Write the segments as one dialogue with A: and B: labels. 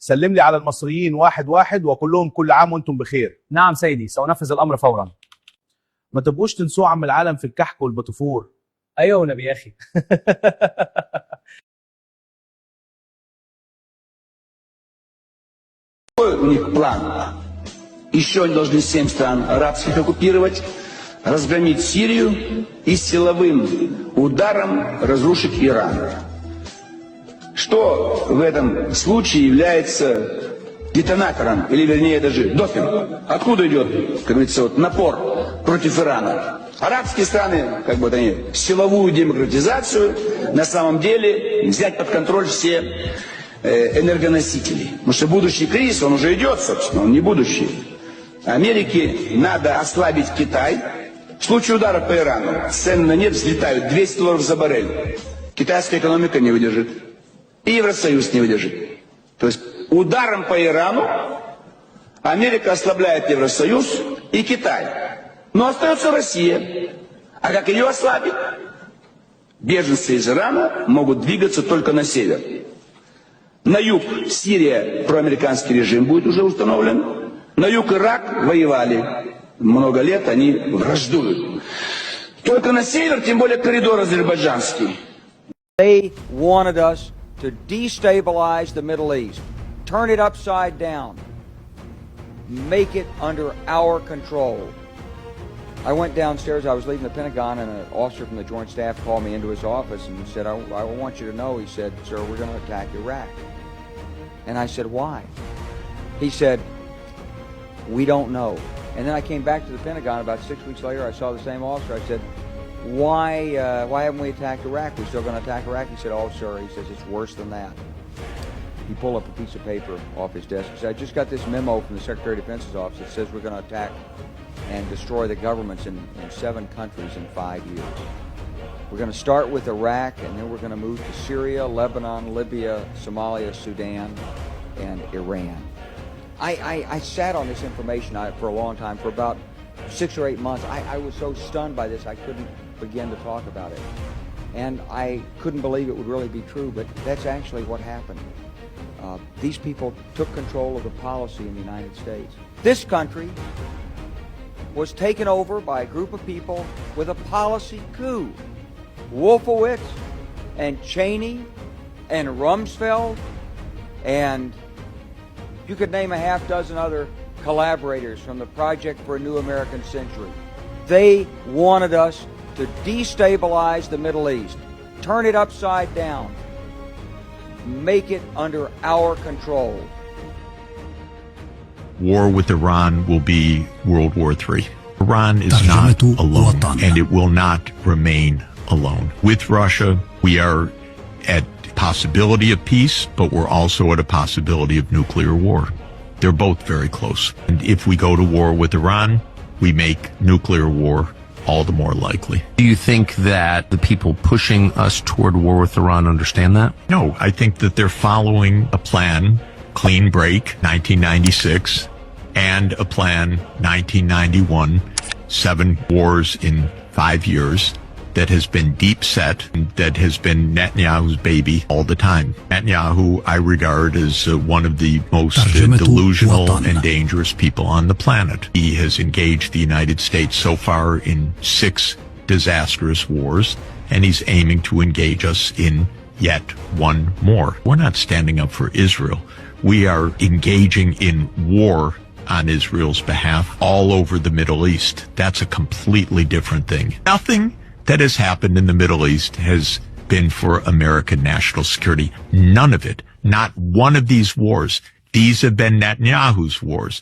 A: سلم لي على المصريين واحد واحد وقول لهم كل عام وانتم بخير.
B: نعم سيدي، سأنفذ الأمر فورا.
A: ما تبقوش تنسوه عم العالم في الكحك والبطفور.
B: أيوة نبي أخي.
C: У них план. Еще они должны 7 стран арабских оккупировать, разгромить Сирию и силовым ударом разрушить Иран. Что в этом случае является детонатором, или вернее даже допинг? Откуда идет, как говорится, вот напор против Ирана? Арабские страны, как бы они, силовую демократизацию, на самом деле взять под контроль все энергоносители. Потому что будущий кризис, он уже идет, собственно, он не будущий. Америке надо ослабить Китай. В случае удара по Ирану цены на нефть взлетают $200 за баррель. Китайская экономика не выдержит. И Евросоюз не выдержит. То есть ударом по Ирану Америка ослабляет Евросоюз и Китай. Но остается Россия. А как ее ослабить? Беженцы из Ирана могут двигаться только на север. На юг Сирия, проамериканский режим будет уже установлен. На юг Ирак воевали. Много лет они враждуют. Только на север, тем более коридор азербайджанский.
D: They wanted us to destabilize the Middle East, turn it upside down, make it under our control. I went downstairs, I was leaving the Pentagon, and an officer from the Joint Staff called me into his office and he said, I want you to know, he said, sir, we're going to attack Iraq. And I said, why? He said, we don't know. And then I came back to the Pentagon about 6 weeks later, I saw the same officer, I said, why haven't we attacked Iraq? We're still going to attack Iraq? He said, oh, sir, he says, it's worse than that. He pulled up a piece of paper off his desk. He said, I just got this memo from the Secretary of Defense's office that says we're going to attack and destroy the governments in 7 countries in 5 years. We're going to start with Iraq, and then we're going to move to Syria, Lebanon, Libya, Somalia, Sudan, and Iran. I sat on this information for a long time, for about 6 or 8 months. I was so stunned by this, I couldn't begin to talk about it. And I couldn't believe it would really be true, but that's actually what happened. These people took control of the policy in the United States. This country was taken over by a group of people with a policy coup. Wolfowitz and Cheney and Rumsfeld, and you could name a half dozen other collaborators from the Project for a New American Century. They wanted us to destabilize the Middle East, turn it upside down, make it under our control.
E: War with Iran will be World War III. Iran is not alone, and it will not remain alone. With Russia, we are at possibility of peace, but we're also at a possibility of nuclear war. They're both very close. And if we go to war with Iran, we make nuclear war all the more likely.
F: Do you think that the people pushing us toward war with Iran understand that?
E: No, I think that they're following a plan, clean break, 1996, and a plan, 1991, 7 wars in 5 years, that has been deep set, that has been Netanyahu's baby all the time. Netanyahu, I regard as one of the most delusional and dangerous people on the planet. He has engaged the United States so far in 6 disastrous wars, and he's aiming to engage us in yet one more. We're not standing up for Israel. We are engaging in war on Israel's behalf all over the Middle East. That's a completely different thing. Nothing that has happened in the Middle East has been for American national security. None of it. Not one of these wars. These have been Netanyahu's wars.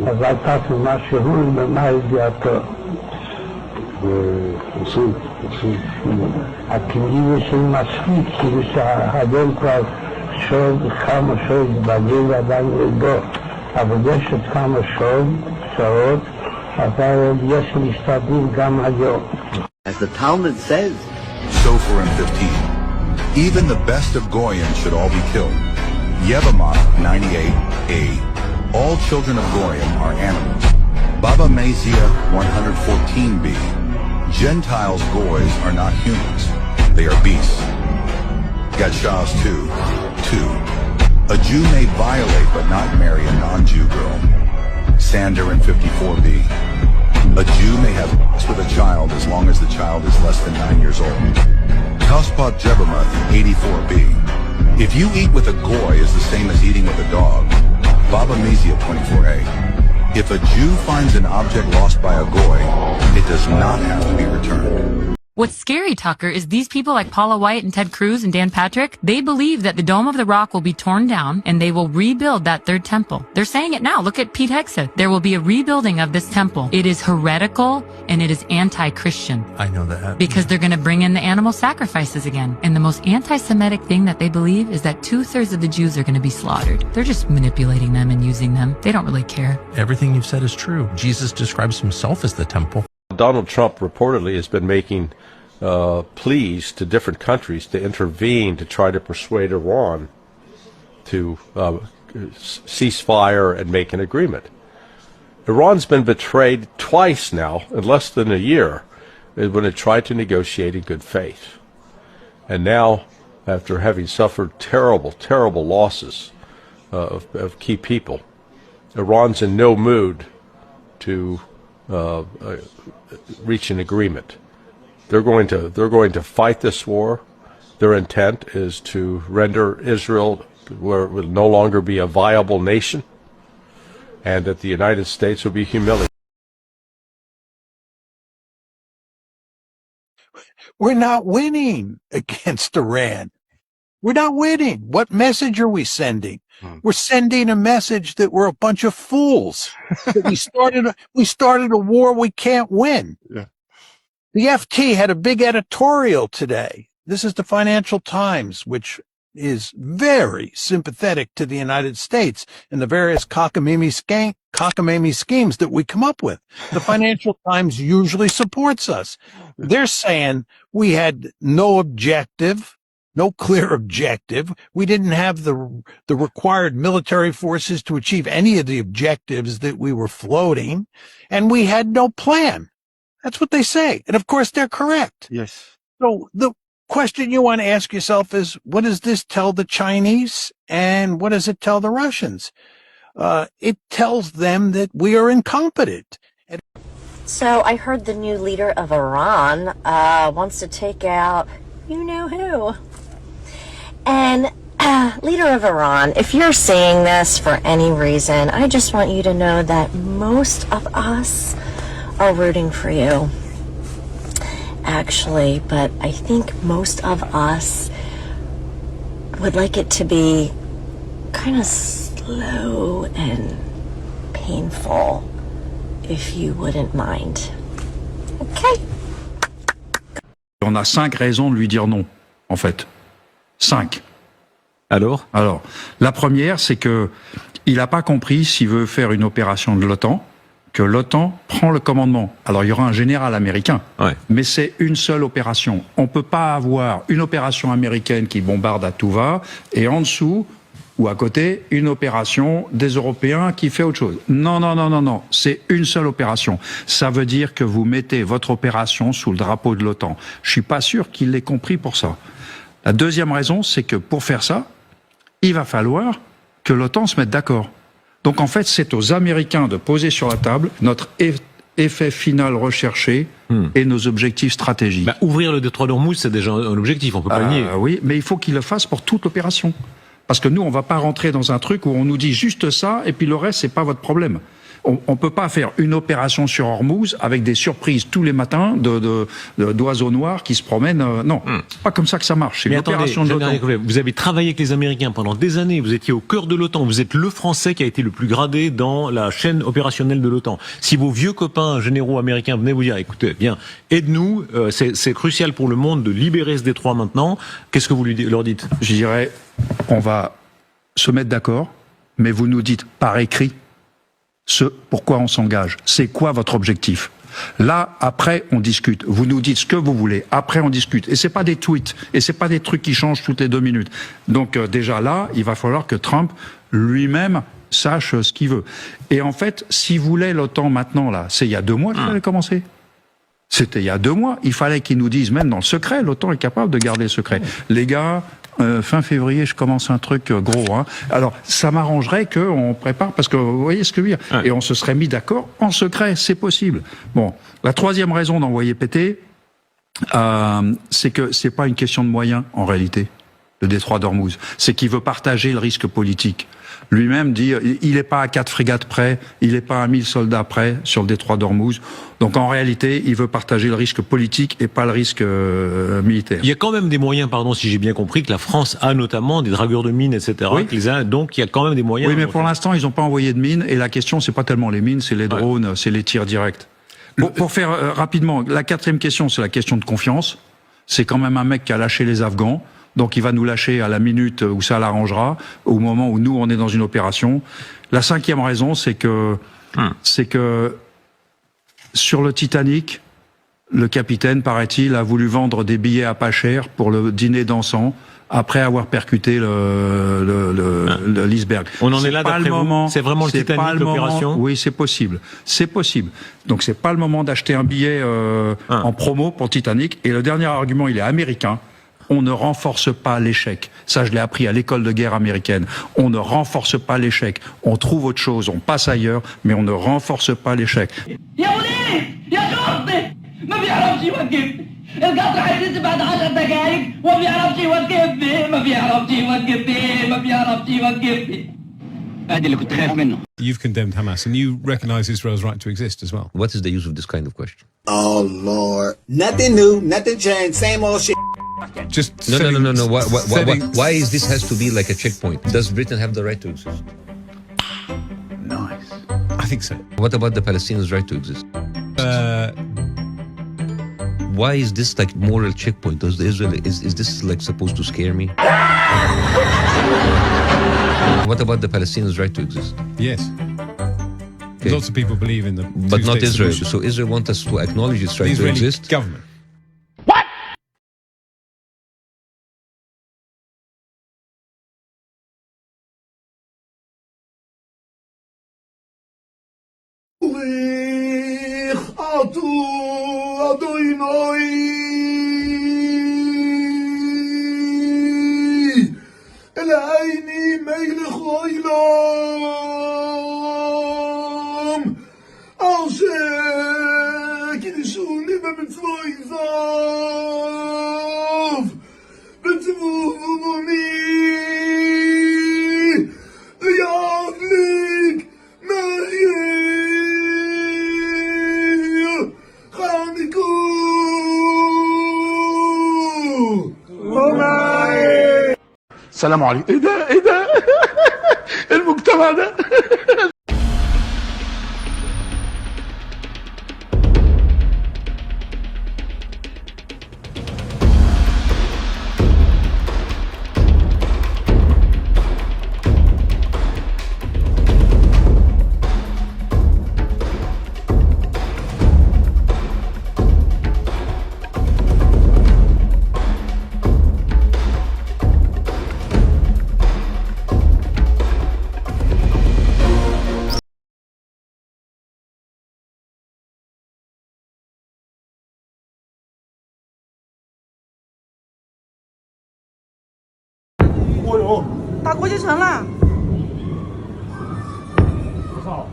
G: אז אל תעשו מה שהוא ומה ידיעתו. הכאילו של מספיק, כאילו שהאדון כבר שוב כמה שעות בגלל עדיין לדו, אבל יש עוד כמה שעות, אבל יש להסתדים גם היום.
H: As the Talmud says, Sofer and 15. Even the best of Goyim should all be killed. Yevamot 98a. All children of Goyim are animals. Baba Mezia 114b. Gentiles Goys are not humans. They are beasts. Gatshas 2. A Jew may violate but not marry a non-Jew girl. Sanderin 54b. A Jew may have sex with a child as long as the child is less than 9 years old. Tospot Jebamuth 84b. If you eat with a goy is the same as eating with a dog. Baba Mezia 24a. If a Jew finds an object lost by a goy, it does not have to be returned.
I: What's scary, Tucker, is these people like Paula White and Ted Cruz and Dan Patrick, they believe that the Dome of the Rock will be torn down and they will rebuild that third temple. They're saying it now. Look at Pete Hegseth. There will be a rebuilding of this temple. It is heretical and it is anti-Christian.
F: I know that.
I: Because they're going to bring in the animal sacrifices again. And the most anti-Semitic thing that they believe is that 2/3 of the Jews are going to be slaughtered. They're just manipulating them and using them. They don't really care.
F: Everything you've said is true. Jesus describes himself as the temple.
J: Donald Trump reportedly has been making pleas to different countries to intervene to try to persuade Iran to cease fire and make an agreement. Iran's been betrayed twice now in less than a year when it tried to negotiate in good faith. And now, after having suffered terrible, terrible losses of key people, Iran's in no mood to reach an agreement. They're going to fight this war. Their intent is to render Israel where it will no longer be a viable nation, and that the United States will be humiliated.
K: We're not winning against Iran. We're not winning. What message are we sending? We're sending a message that we're a bunch of fools. That we started a war we can't win.
L: Yeah.
K: The FT had a big editorial today. This is the Financial Times, which is very sympathetic to the United States and the various cockamamie schemes that we come up with. The Financial Times usually supports us. They're saying we had no objective, no clear objective. We didn't have the required military forces to achieve any of the objectives that we were floating, and we had no plan. That's what they say. And of course, they're correct.
L: Yes.
K: So the question you want to ask yourself is, what does this tell the Chinese and what does it tell the Russians? It tells them that we are incompetent.
M: So I heard the new leader of Iran wants to take out you know who. And leader of Iran, if you're seeing this for any reason, I just want you to know that most of us are rooting for you, actually, but I think most of us would like it to be kind of slow and painful, if you wouldn't mind. Okay?
N: On a 5 raisons de lui dire non, en fait. 5.
F: Alors,
N: la première, c'est que il n'a pas compris s'il veut faire une opération de l'OTAN, que l'OTAN prend le commandement. Alors, il y aura un général américain, mais c'est une seule opération. On peut pas avoir une opération américaine qui bombarde à tout va, et en dessous, ou à côté, une opération des Européens qui fait autre chose. Non. C'est une seule opération. Ça veut dire que vous mettez votre opération sous le drapeau de l'OTAN. Je suis pas sûr qu'il l'ait compris pour ça. La deuxième raison, c'est que pour faire ça, il va falloir que l'OTAN se mette d'accord. Donc en fait, c'est aux Américains de poser sur la table notre effet final recherché et nos objectifs stratégiques.
F: Ouvrir le détroit d'Ormuz, c'est déjà un objectif, on peut pas le nier.
N: Oui, mais il faut qu'ils le fassent pour toute l'opération. Parce que nous, on va pas rentrer dans un truc où on nous dit juste ça, et puis le reste, c'est pas votre problème. On peut pas faire une opération sur Ormuz avec des surprises tous les matins d'oiseaux noirs qui se promènent. Non, c'est pas comme ça que ça marche. C'est une opération de l'OTAN.
F: Vous avez travaillé avec les Américains pendant des années, vous étiez au cœur de l'OTAN, vous êtes le Français qui a été le plus gradé dans la chaîne opérationnelle de l'OTAN. Si vos vieux copains généraux américains venaient vous dire, écoutez, bien, aide-nous, c'est crucial pour le monde de libérer ce détroit maintenant, qu'est-ce que vous leur dites?
N: Je dirais, on va se mettre d'accord, mais vous nous dites par écrit pourquoi on s'engage. C'est quoi votre objectif? Là, après, on discute. Vous nous dites ce que vous voulez. Après, on discute. Et c'est pas des tweets. Et c'est pas des trucs qui changent toutes les 2 minutes. Donc, déjà là, il va falloir que Trump, lui-même, sache ce qu'il veut. Et en fait, s'il voulait l'OTAN maintenant, là, c'est il y a 2 mois qu'il avait commencé. C'était il y a 2 mois. Il fallait qu'ils nous disent, même dans le secret, l'OTAN est capable de garder le secret. Les gars, fin février, je commence un truc gros. Hein. Alors, ça m'arrangerait qu'on prépare, parce que vous voyez ce que je veux dire. Et on se serait mis d'accord en secret, c'est possible. Bon, la 3e raison d'envoyer péter, c'est que c'est pas une question de moyens, en réalité, le détroit d'Ormuz. C'est qu'il veut partager le risque politique. Lui-même dit, il n'est pas à 4 frégates près, il n'est pas à 1000 soldats près sur le détroit d'Ormuz. Donc en réalité, il veut partager le risque politique et pas le risque militaire.
F: Il y a quand même des moyens, pardon si j'ai bien compris, que la France a notamment des dragueurs de mines, etc.
N: Oui.
F: Donc il y a quand même des moyens.
N: Oui, mais pour l'instant, ils n'ont pas envoyé de mines. Et la question, c'est pas tellement les mines, c'est les drones, c'est les tirs directs. Pour faire rapidement, la 4e question, c'est la question de confiance. C'est quand même un mec qui a lâché les Afghans. Donc il va nous lâcher à la minute où ça l'arrangera, au moment où nous on est dans une opération. La 5e raison, c'est que sur le Titanic, le capitaine, paraît-il, a voulu vendre des billets à pas cher pour le dîner dansant après avoir percuté l'iceberg.
F: On en est là d'après vous. C'est vraiment le Titanic l'opération.
N: Oui, c'est possible. C'est possible. Donc c'est pas le moment d'acheter un billet en promo pour Titanic. Et le dernier argument, il est américain. On ne renforce pas l'échec. Ça, je l'ai appris à l'école de guerre américaine. On ne renforce pas l'échec. On trouve autre chose, on passe ailleurs, mais on ne renforce pas l'échec.
L: You've condemned Hamas and you recognize Israel's right to exist as well.
O: What is the use of this kind of question?
P: Oh, Lord. Nothing new, nothing changed, same old shit.
L: Just
O: no. Why is this has to be like a checkpoint? Does Britain have the right to exist?
L: Nice. I think so.
O: What about the Palestinians' right to exist? Why is this like moral checkpoint? Does Israel is this like supposed to scare me? What about the Palestinians' right to exist?
L: Yes. Okay. Lots of people believe in the
O: but not Israel. Solution. So Israel wants us to acknowledge its right to exist.
L: Government.
C: السلام عليكم. ايه ده المجتمع ده.
Q: 打国际城了。
R: 我操！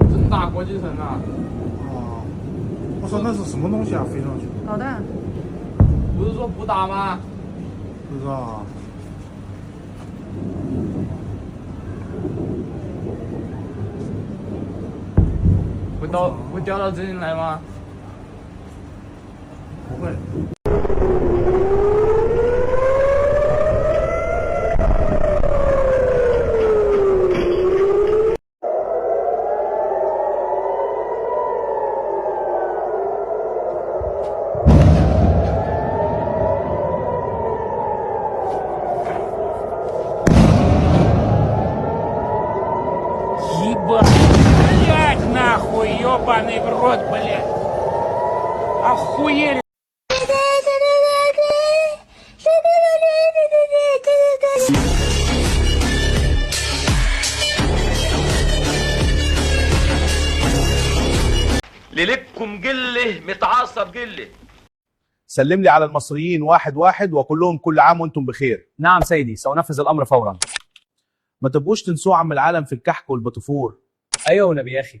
R: 真打国际城了！
Q: 哦，我说那是什么东西啊？飞上去？导弹。
R: 不是说不打吗？
Q: 不知道啊。
R: 会掉到这里来吗？
Q: 不会。
R: 鸡巴！ Ой, ёбаный в рот, блядь. Охуели.
S: للكم قله متعصب قله.
A: سلم لي على المصريين واحد واحد وقول لهم كل عام وانتم بخير.
B: نعم سيدي، سأنفذ الأمر فورا.
A: ما تبقوش تنسوا عم العالم في الكحك والبطفور.
B: أيوة ونبي أخي.